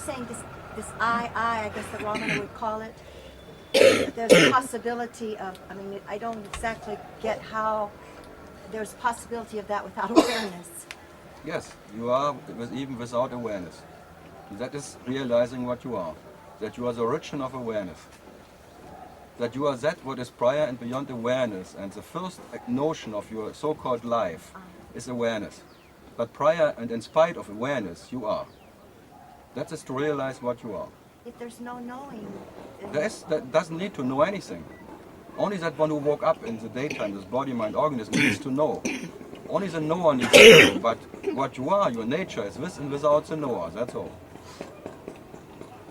saying this I guess the Ramana would call it, there's a possibility of, I mean, I don't exactly get how there's possibility of that without awareness. Yes, you are even without awareness. That is realizing what you are. That you are the origin of awareness. That you are that what is prior and beyond awareness, and the first notion of your so-called life is awareness. But prior and in spite of awareness, you are. That is to realize what you are. If there's no knowing... That doesn't need to know anything. Only that one who woke up in the daytime, this body, mind, organism, needs to know. Only the knower needs to know, but what you are, your nature, is with and without the knower, that's all.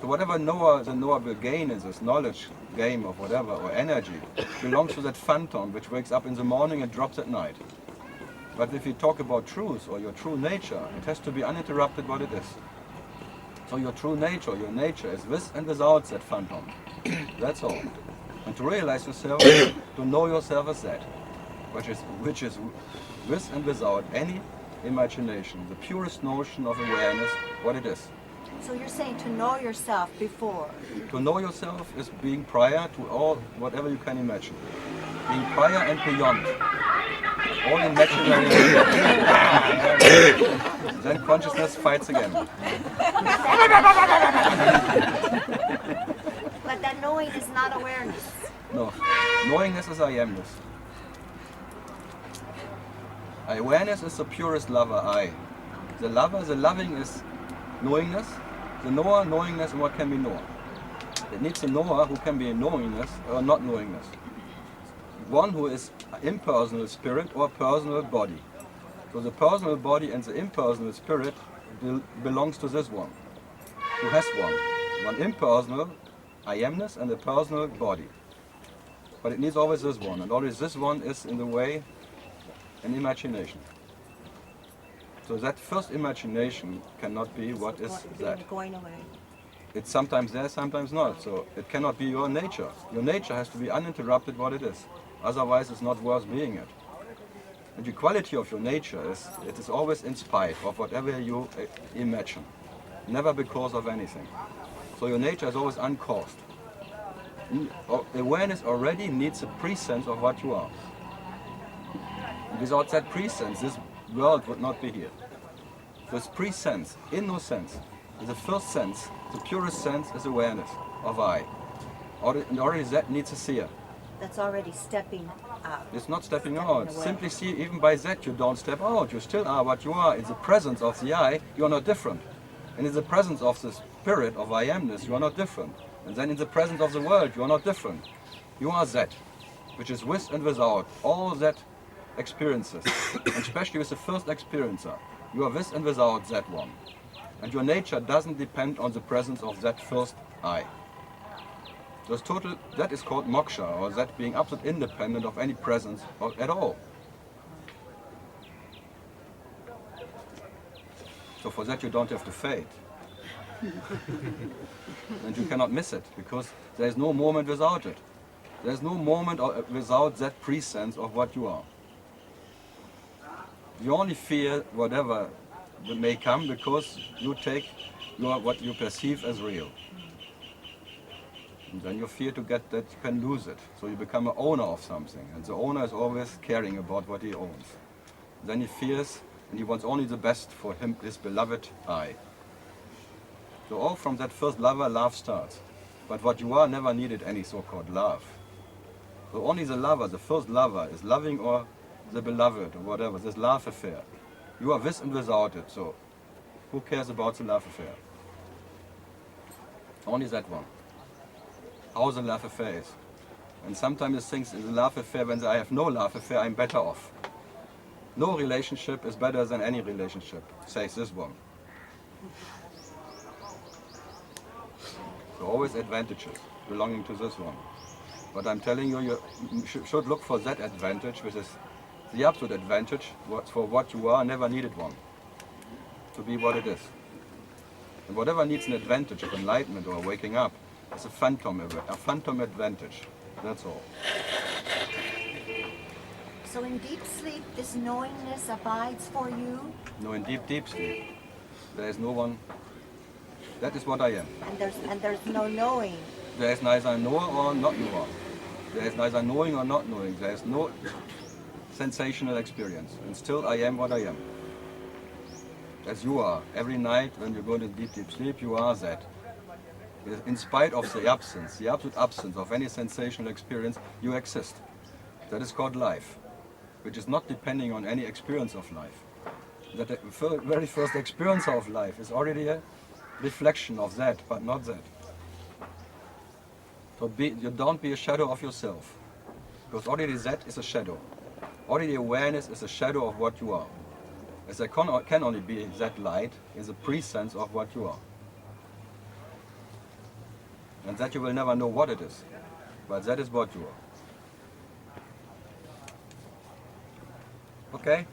So whatever knower the knower will gain in this knowledge game of whatever, or energy, belongs to that phantom which wakes up in the morning and drops at night. But if you talk about truth, or your true nature, it has to be uninterrupted what it is. So your true nature, your nature is with and without that phantom. That's all. And to realize yourself, to know yourself as that, which is with and without any imagination, the purest notion of awareness, what it is. So you're saying to know yourself before? To know yourself is being prior to all, whatever you can imagine. Being prior and beyond. All imaginary. Then consciousness fights again. But that knowing is not awareness. No. Knowingness is I amness. Awareness is the purest lover, I. The lover, the loving is knowingness. The knower, knowingness, and what can be known. It needs a knower who can be a knowingness or not knowingness. One who is impersonal spirit or personal body. So the personal body and the impersonal spirit belongs to this one, who has one. One impersonal, I amness, and a personal body. But it needs always this one, and always this one is in the way an imagination. So that first imagination cannot be what is that. Going away. It's sometimes there, sometimes not. So it cannot be your nature. Your nature has to be uninterrupted what it is. Otherwise it's not worth being it. And the quality of your nature is, it is always in spite of whatever you imagine. Never because of anything. So your nature is always uncaused. Awareness already needs a presence of what you are. Without that presence, this world would not be here. This pre-sense, innocence, is the first sense, the purest sense is awareness of I. And already that needs a seer. That's already stepping out. It's not stepping out. Simply see, even by that you don't step out. You still are what you are. In the presence of the I, you are not different. And in the presence of the spirit of I amness, you are not different. And then in the presence of the world, you are not different. You are that, which is with and without all that experiences, and especially with the first experiencer. You are with and without that one. And your nature doesn't depend on the presence of that first I. That is called moksha, or that being absolutely independent of any presence at all. So for that you don't have to fade. And you cannot miss it, because there is no moment without it. There is no moment without that presence of what you are. You only fear whatever may come because you take what you perceive as real. And then you fear to get that you can lose it. So you become an owner of something. And the owner is always caring about what he owns. Then he fears and he wants only the best for him, his beloved I. So all from that first lover, love starts. But what you are never needed any so-called love. So only the lover, the first lover, is loving or the beloved or whatever, this love affair. You are with and without it, so who cares about the love affair? Only that one. How the love affair is. And sometimes it thinks in the love affair, when I have no love affair, I'm better off. No relationship is better than any relationship, says this one. So always advantages belonging to this one. But I'm telling you, you should look for that advantage, which is the absolute advantage for what you are, never needed one. To be what it is. And whatever needs an advantage of enlightenment or waking up, it's a phantom advantage. That's all. So in deep sleep, this knowingness abides for you? No, in deep sleep, there is no one That is what I am. And there's no knowing. There is neither knower or not knower. There is neither knowing or not knowing. There is no sensational experience. And still I am what I am. As you are. Every night when you go to deep, deep sleep, you are that. In spite of the absence, the absolute absence of any sensational experience, you exist. That is called life, which is not depending on any experience of life. That the very first experience of life is already a reflection of that, but not that. So you don't be a shadow of yourself, because already that is a shadow. Already awareness is a shadow of what you are. As there can only be that light is a presence of what you are. And that you will never know what it is, but that is what you are. Okay?